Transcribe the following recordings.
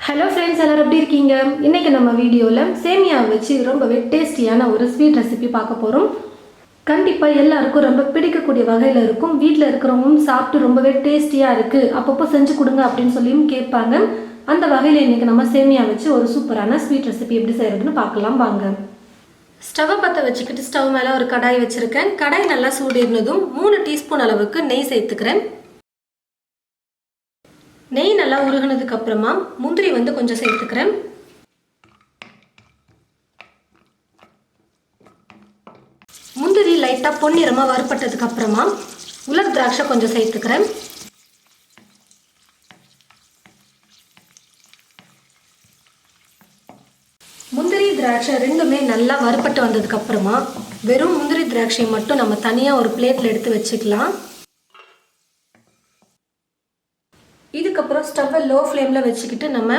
Hello friends, எல்லாரும் எப்படி இருக்கீங்க? இன்றைக்கி நம்ம வீடியோவில் சேமியா வச்சு ரொம்பவே டேஸ்டியான ஒரு ஸ்வீட் ரெசிபி பார்க்க போகிறோம். கண்டிப்பாக எல்லாருக்கும் ரொம்ப பிடிக்கக்கூடிய வகையில் இருக்கும். வீட்டில் இருக்கிறவங்களும் சாப்பிட்டு ரொம்பவே டேஸ்டியாக இருக்குது, அப்பப்போ செஞ்சு கொடுங்க அப்படின்னு சொல்லியும் கேட்பாங்க. அந்த வகையில் இன்றைக்கி நம்ம சேமியா வச்சு ஒரு சூப்பரான ஸ்வீட் ரெசிபி எப்படி செய்கிறதுன்னு பார்க்கலாம் வாங்க. ஸ்டவ்வை பற்ற வச்சுக்கிட்டு ஸ்டவ் மேலே ஒரு கடாய் வச்சுருக்கேன். கடாய் நல்லா சூடினதும் 3 டீஸ்பூன் அளவுக்கு நெய் சேர்த்துக்கிறேன். நெய் நல்லா உருகினதுக்கு அப்புறமா முந்திரி கொஞ்சம் சேர்த்துக்கிறேன். முந்திரி லைட்டாக பொன்னிறமாக வறுப்பட்டதுக்கு அப்புறமா உலர் திராட்சை கொஞ்சம் சேர்த்துக்கிறேன். முந்திரி திராட்சை ரெண்டுமே நல்லா வறுப்பட்டு வந்ததுக்கு அப்புறமா வெறும் முந்திரி திராட்சையை மட்டும் நம்ம தனியாக ஒரு பிளேட்டில் எடுத்து வச்சுக்கலாம். இதுக்கப்புறம் ஸ்டவ்வை லோ ஃப்ளேமில் வச்சுக்கிட்டு நம்ம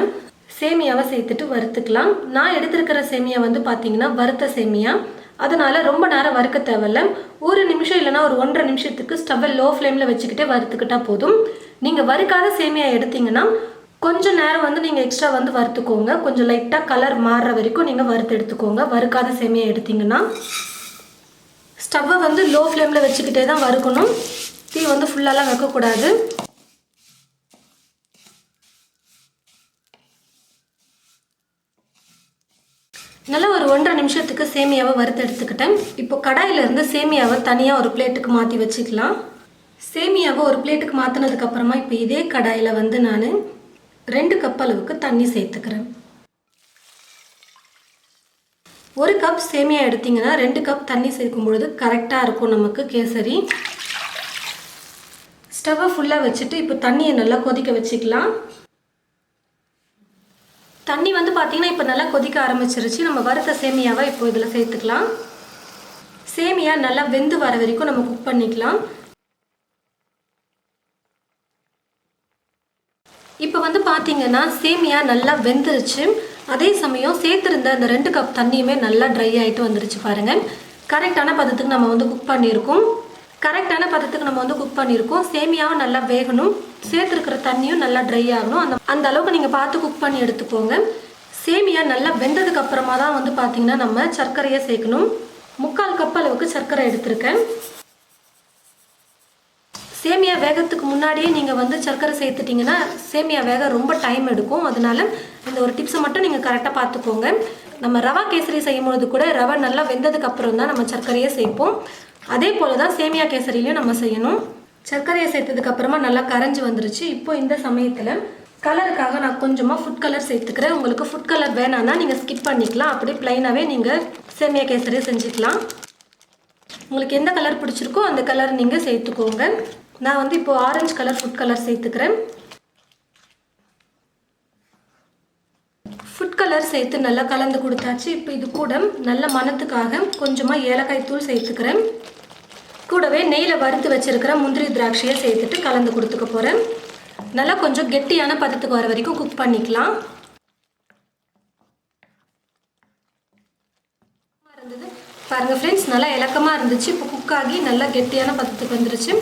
சேமியாவை சேர்த்துட்டு வறுத்துக்கலாம். நான் எடுத்துருக்கிற சேமியா பார்த்தீங்கன்னா வறுத்த சேமியா, அதனால் ரொம்ப நேரம் வறுக்க தேவையில்ல. 1 நிமிஷம் இல்லைனா ஒரு 1.5 நிமிஷத்துக்கு ஸ்டவ்வை லோ ஃப்ளேமில் வச்சுக்கிட்டே வறுத்துக்கிட்டா போதும். நீங்கள் வறுக்காத சேமியா எடுத்தீங்கன்னா கொஞ்சம் நேரம் நீங்கள் எக்ஸ்ட்ரா வறுத்துக்கோங்க. கொஞ்சம் லைட்டாக கலர் மாறுற வரைக்கும் நீங்கள் வறுத்து எடுத்துக்கோங்க. வறுக்காத சேமியா எடுத்தீங்கன்னா ஸ்டவ்வை லோ ஃப்ளேமில் வச்சுக்கிட்டே தான் வறுக்கணும். தீ ஃபுல்லாலாம் வைக்கக்கூடாது. நல்லா ஒரு 1.5 நிமிஷத்துக்கு சேமியாவை வறுத்து எடுத்துக்கிட்டேன். இப்போ கடாயிலேருந்து சேமியாவை தனியாக ஒரு பிளேட்டுக்கு மாற்றி வச்சுக்கலாம். சேமியாவை ஒரு பிளேட்டுக்கு மாற்றினதுக்கப்புறமா இப்போ இதே கடாயில் நான் 2 கப் அளவுக்கு தண்ணி சேர்த்துக்கிறேன். 1 கப் சேமியா எடுத்திங்கன்னா 2 கப் தண்ணி சேர்க்கும் பொழுது கரெக்டாக இருக்கும் நமக்கு கேசரி. ஸ்டவ்வை ஃபுல்லாக வச்சுட்டு இப்போ தண்ணியை நல்லா கொதிக்க வச்சுக்கலாம். தண்ணி பார்த்தீங்கன்னா இப்போ நல்லா கொதிக்க ஆரம்பிச்சிருச்சு. நம்ம வறுத்த சேமியாவை இப்போ இதில் சேர்த்துக்கலாம். சேமியா நல்லா வெந்து வர வரைக்கும் நம்ம குக் பண்ணிக்கலாம். இப்போ பார்த்தீங்கன்னா சேமியா நல்லா வெந்துருச்சு. அதே சமயம் சேர்த்துருந்த அந்த 2 கப் தண்ணியுமே நல்லா ட்ரை ஆகிட்டு வந்துருச்சு பாருங்கள். கரெக்டான பதத்துக்கு நம்ம குக் பண்ணியிருக்கோம். சேமியாவும் நல்லா வேகணும், சேர்த்துருக்கிற தண்ணியும் நல்லா ட்ரை ஆகணும். அந்த அளவுக்கு நீங்கள் பார்த்து குக் பண்ணி எடுத்துக்கோங்க. சேமியா நல்லா வெந்ததுக்கு அப்புறமா தான் பார்த்தீங்கன்னா நம்ம சர்க்கரையை சேர்க்கணும். 3/4 கப் அளவுக்கு சர்க்கரை எடுத்திருக்கேன். சேமியா வேகத்துக்கு முன்னாடியே நீங்கள் சர்க்கரை சேர்த்துட்டிங்கன்னா சேமியா வேக ரொம்ப டைம் எடுக்கும். அதனால இந்த ஒரு டிப்ஸை மட்டும் நீங்கள் கரெக்டாக பார்த்துக்கோங்க. நம்ம ரவா கேசரி செய்யும்போது கூட ரவை நல்லா வெந்ததுக்கு அப்புறம் தான் நம்ம சர்க்கரையை சேர்ப்போம். அதே போல் தான் சேமியா கேசரிலையும் நம்ம செய்யணும். சர்க்கரையை சேர்த்ததுக்கு அப்புறமா நல்லா கரைஞ்சி வந்துருச்சு. இப்போ இந்த சமயத்தில் கலருக்காக நான் கொஞ்சமாக ஃபுட் கலர் சேர்த்துக்கிறேன். உங்களுக்கு ஃபுட் கலர் வேணான்னா நீங்கள் ஸ்கிப் பண்ணிக்கலாம். அப்படியே ப்ளைனாகவே நீங்கள் சேமியா கேசரி செஞ்சுக்கலாம். உங்களுக்கு எந்த கலர் பிடிச்சிருக்கோ அந்த கலர் நீங்கள் சேர்த்துக்கோங்க. நான் இப்போ ஆரஞ்சு கலர் ஃபுட் கலர் சேர்த்துக்கிறேன். ஃபுட் கலர் சேர்த்து நல்லா கலந்து கொடுத்தாச்சு. இப்போ இது கூட நல்ல மணத்துக்காக கொஞ்சமாக ஏலக்காய் தூள் சேர்த்துக்கிறேன். கூடவே நெய்யில் வறுத்து வச்சுருக்கிற முந்திரி திராட்சையை சேர்த்துட்டு கலந்து கொடுத்துக்க போகிறேன். நல்லா கொஞ்சம் கெட்டியான பதத்துக்கு வர வரைக்கும் குக் பண்ணிக்கலாம். பாருங்கள் ஃப்ரெண்ட்ஸ், நல்லா இலக்கமாக இருந்துச்சு. இப்போ குக்காகி நல்லா கெட்டியான பதத்துக்கு வந்துருச்சு.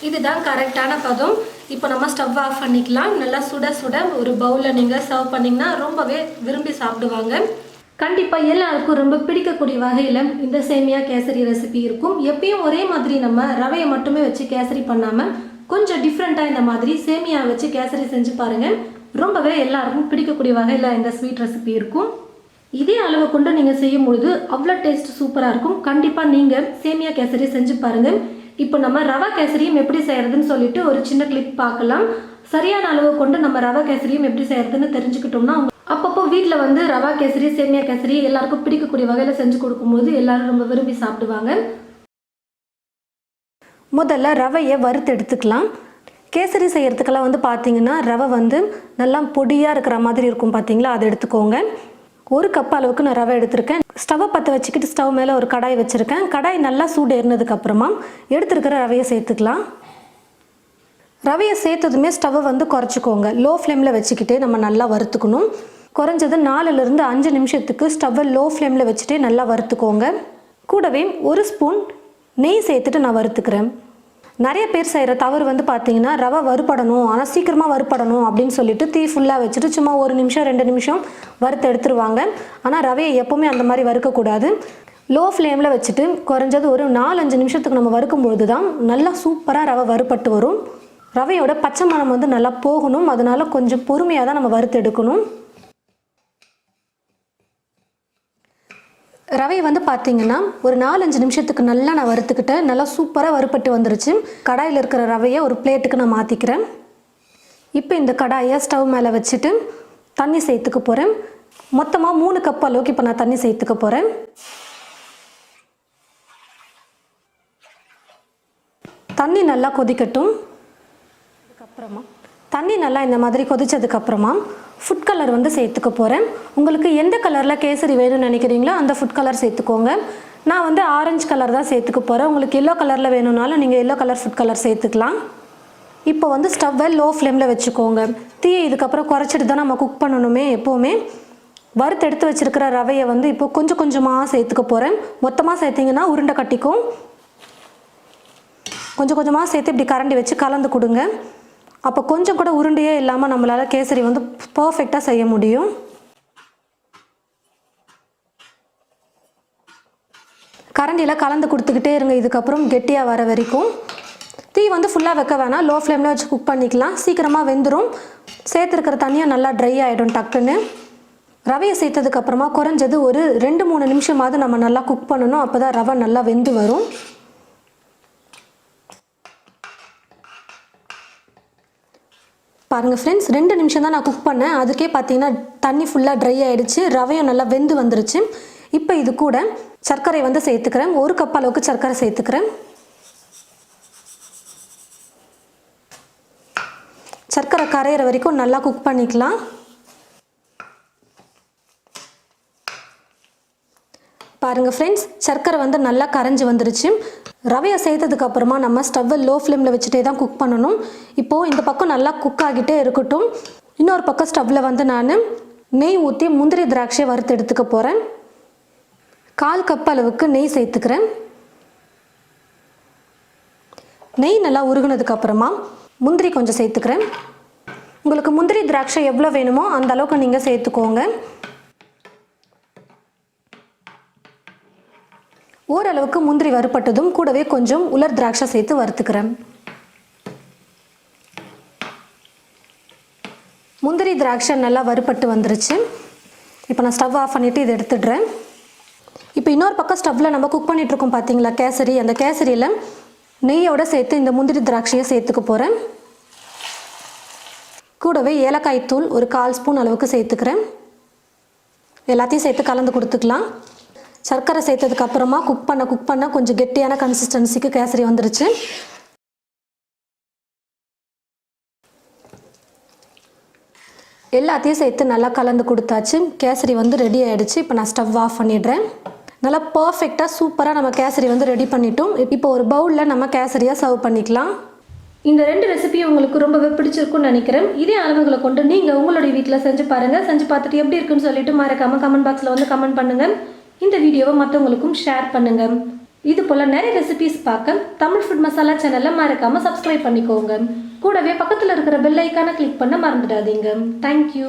இதுதான் கரெக்டான பதம். இப்போ நம்ம ஸ்டவ் ஆஃப் பண்ணிக்கலாம். நல்லா சுட சுட ஒரு பவுலில் நீங்கள் சர்வ் பண்ணிங்கன்னா ரொம்பவே விரும்பி சாப்பிடுவாங்க. கண்டிப்பாக எல்லாருக்கும் ரொம்ப பிடிக்கக்கூடிய வகையில் இந்த சேமியா கேசரி ரெசிபி இருக்கும். எப்பயும் ஒரே மாதிரி நம்ம ரவையை மட்டுமே வச்சு கேசரி பண்ணாமல் கொஞ்சம் டிஃப்ரெண்ட்டாக இந்த மாதிரி சேமியா வச்சு கேசரி செஞ்சு பாருங்கள். ரொம்பவே எல்லாருக்கும் பிடிக்கக்கூடிய வகையில் இந்த ஸ்வீட் ரெசிபி இருக்கும். இதே அளவு கொண்டு நீங்கள் செய்யும்பொழுது அவ்வளோ டேஸ்ட் சூப்பராக இருக்கும். கண்டிப்பாக நீங்கள் சேமியா கேசரி செஞ்சு பாருங்கள். இப்போ நம்ம ரவா கேசரியும் எப்படி செய்கிறதுன்னு சொல்லிட்டு ஒரு சின்ன கிளிப் பார்க்கலாம். சரியான அளவு கொண்டு நம்ம ரவா கேசரியும் எப்படி செய்கிறதுன்னு தெரிஞ்சுக்கிட்டோம்னா அப்பப்போ வீட்டில் ரவா கேசரி சேமியா கேசரி எல்லாருக்கும் பிடிக்கக்கூடிய வகையில் செஞ்சு கொடுக்கும்போது எல்லாரும் ரொம்ப விரும்பி சாப்பிடுவாங்க. முதல்ல ரவையை வறுத்து எடுத்துக்கலாம். கேசரி செய்கிறதுக்கெல்லாம் பார்த்தீங்கன்னா ரவை நல்லா பொடியாக இருக்கிற மாதிரி இருக்கும் பார்த்தீங்களா, அதை எடுத்துக்கோங்க. 1 கப் அளவுக்கு நான் ரவை எடுத்திருக்கேன். ஸ்டவ்வை பற்ற வச்சுக்கிட்டு ஸ்டவ் மேலே ஒரு கடாய் வச்சுருக்கேன். கடாய் நல்லா சூடு ஏறினதுக்கப்புறமா எடுத்துருக்கிற ரவையை சேர்த்துக்கலாம். ரவையை சேர்த்ததுமே ஸ்டவ்வை குறைச்சிக்கோங்க. லோ ஃப்ளேமில் வச்சுக்கிட்டே நம்ம நல்லா வறுத்துக்கணும். குறைஞ்சது 4லிருந்து 5 நிமிஷத்துக்கு ஸ்டவ்வை லோ ஃப்ளேமில் வச்சுட்டே நல்லா வறுத்துக்கோங்க. கூடவே 1 ஸ்பூன் நெய் சேர்த்துட்டு நான் வறுத்துக்கிறேன். நிறைய பேர் செய்கிற தவறு வந்து பார்த்திங்கன்னா ரவை வறுபடணும், ஆனால் சீக்கிரமாக வறுபடணும் அப்படின்னு சொல்லிட்டு தீ ஃபுல்லாக வச்சுட்டு சும்மா 1 நிமிஷம் 2 நிமிஷம் வறுத்து எடுத்துருவாங்க. ஆனால் ரவையை எப்போவுமே அந்த மாதிரி வறுக்கக்கூடாது. லோ ஃப்ளேமில் வச்சுட்டு குறைஞ்சது ஒரு 4-5 நிமிஷத்துக்கு நம்ம வறுக்கும்பொழுது தான் நல்லா சூப்பராக ரவை வறுபட்டு வரும். ரவையோட பச்சை மணம் வந்து நல்லா போகணும், அதனால கொஞ்சம் பொறுமையாக தான் நம்ம வறுத்து எடுக்கணும். ரவை வந்து பார்த்திங்கன்னா ஒரு 4-5 நிமிஷத்துக்கு நல்லா நான் வறுத்துக்கிட்டேன். நல்லா சூப்பராக வறுபட்டு வந்துருச்சு. கடாயில் இருக்கிற ரவையை ஒரு பிளேட்டுக்கு நான் மாற்றிக்கிறேன். இப்போ இந்த கடாயை ஸ்டவ் மேலே வச்சுட்டு தண்ணி சேர்த்துக்க போகிறேன். மொத்தமாக 3 கப் அளவுக்கு இப்போ நான் தண்ணி சேர்த்துக்க போகிறேன். தண்ணி நல்லா கொதிக்கட்டும். அதுக்கப்புறமா தண்ணி நல்லா இந்த மாதிரி கொதிச்சதுக்கப்புறமா ஃபுட் கலர் வந்து சேர்த்துக்க போகிறேன். உங்களுக்கு எந்த கலரில் கேசரி வேணும்னு நினைக்கிறீங்களோ அந்த ஃபுட் கலர் சேர்த்துக்கோங்க. நான் வந்து ஆரஞ்சு கலர் தான் சேர்த்துக்க போகிறேன். உங்களுக்கு எல்லோ கலரில் வேணும்னாலும் நீங்கள் எல்லோ கலர் ஃபுட் கலர் சேர்த்துக்கலாம். இப்போ வந்து ஸ்டவ்வை லோ ஃப்ளேமில் வச்சுக்கோங்க. தீயை இதுக்கப்புறம் குறைச்சிட்டு தான் நம்ம குக் பண்ணணுமே. எப்போவுமே வறுத்து எடுத்து வச்சுருக்கிற ரவையை வந்து இப்போ கொஞ்சம் கொஞ்சமாக சேர்த்துக்க போகிறேன். மொத்தமாக சேர்த்திங்கன்னா உருண்டை கட்டிக்கும். கொஞ்சம் கொஞ்சமாக சேர்த்து இப்படி கரண்டி வச்சு கலந்து கொடுங்க. அப்போ கொஞ்சம் கூட உருண்டையே இல்லாமல் நம்மளால் கேசரி வந்து பர்ஃபெக்டாக செய்ய முடியும். கரண்டியில் கலந்து கொடுத்துக்கிட்டே இருங்க இதுக்கப்புறம் கெட்டியாக வர வரைக்கும். தீ வந்து ஃபுல்லாக வைக்க வேணாம், லோ ஃப்ளேமில் வச்சு குக் பண்ணிக்கலாம். சீக்கிரமாக வெந்துடும். சேர்த்துருக்கிற தண்ணியாக நல்லா ட்ரை ஆகிடும் டக்குன்னு. ரவையை சேர்த்ததுக்கப்புறமா குறைஞ்சது ஒரு 2-3 நிமிஷமாவது நம்ம நல்லா குக் பண்ணணும். அப்போ தான் ரவை நல்லா வெந்து வரும். பாருங்கள் ஃப்ரெண்ட்ஸ், 2 நிமிஷம் தான் நான் குக் பண்ணேன். அதுக்கே பார்த்தீங்கன்னா தண்ணி ஃபுல்லாக ட்ரை ஆகிடுச்சு. ரவையும் நல்லா வெந்து வந்துருச்சு. இப்போ இது கூட சர்க்கரை வந்து சேர்த்துக்கிறேன். 1 கப் அளவுக்கு சர்க்கரை சேர்த்துக்கிறேன். சர்க்கரை கரையிற வரைக்கும் நல்லா குக் பண்ணிக்கலாம். பாருங்கள் ஃப்ரெண்ட்ஸ், சர்க்கரை வந்து நல்லா கரைஞ்சி வந்துருச்சு. ரவையை சேர்த்ததுக்கப்புறமா நம்ம ஸ்டவ்வை லோ ஃப்ளேமில் வச்சுட்டே தான் குக் பண்ணணும். இப்போது இந்த பக்கம் நல்லா குக் ஆகிட்டே இருக்கட்டும். இன்னொரு பக்கம் ஸ்டவ்வில் வந்து நான் நெய் ஊற்றி முந்திரி திராட்சையை வறுத்து எடுத்துக்க போகிறேன். 1/4 கப் அளவுக்கு நெய் சேர்த்துக்கிறேன். நெய் நல்லா உருகுனதுக்கப்புறமா முந்திரி கொஞ்சம் சேர்த்துக்கிறேன். உங்களுக்கு முந்திரி திராட்சை எவ்வளோ வேணுமோ அந்த அளவுக்கு நீங்கள் சேர்த்துக்கோங்க. ஓரளவுக்கு முந்திரி வறுப்பட்டதும் கூடவே கொஞ்சம் உலர் திராட்சை சேர்த்து வறுத்துக்கிறேன். முந்திரி திராட்சை நல்லா வறுப்பட்டு வந்துருச்சு. இப்போ நான் ஸ்டவ் ஆஃப் பண்ணிவிட்டு இதை எடுத்துடுறேன். இப்போ இன்னொரு பக்கம் ஸ்டவ்வில் நம்ம குக் பண்ணிகிட்ருக்கோம் பார்த்தீங்களா கேசரி. அந்த கேசரியில் நெய்யோடு சேர்த்து இந்த முந்திரி திராட்சையை சேர்த்துக்க போகிறேன். கூடவே ஏலக்காய் தூள் ஒரு 1/4 ஸ்பூன் அளவுக்கு சேர்த்துக்கிறேன். எல்லாத்தையும் சேர்த்து கலந்து கொடுத்துக்கலாம். சர்க்கரை சேர்த்ததுக்கப்புறமா குக் பண்ண கொஞ்சம் கெட்டியான கன்சிஸ்டன்சிக்கு கேசரி வந்துருச்சு. எல்லாத்தையும் சேர்த்து நல்லா கலந்து கொடுத்தாச்சு. கேசரி வந்து ரெடி ஆகிடுச்சு. இப்போ நான் ஸ்டவ் ஆஃப் பண்ணிடுறேன். நல்லா பர்ஃபெக்டாக சூப்பராக நம்ம கேசரி வந்து ரெடி பண்ணிட்டோம். இப்போ ஒரு பவுலில் நம்ம கேசரியாக சர்வ் பண்ணிக்கலாம். இந்த 2 ரெசிபியும் உங்களுக்கு ரொம்பவே பிடிச்சிருக்குன்னு நினைக்கிறேன். இதே அளவுகளை கொண்டு நீங்கள் உங்களுடைய வீட்டில் செஞ்சு பாருங்கள். செஞ்சு பார்த்துட்டு எப்படி இருக்குன்னு சொல்லிட்டு மறக்காமல் கமெண்ட் பாக்ஸில் வந்து கமெண்ட் பண்ணுங்கள். இந்த வீடியோவை மற்றவங்களுக்கும் ஷேர் பண்ணுங்கள். இது போல் நிறைய ரெசிபிஸ் பார்க்க தமிழ் ஃபுட் மசாலா சேனலை மறக்காமல் சப்ஸ்கிரைப் பண்ணிக்கோங்க. கூடவே பக்கத்தில் இருக்கிற பெல் ஐக்கானை கிளிக் பண்ண மறந்துடாதீங்க. தேங்க்யூ.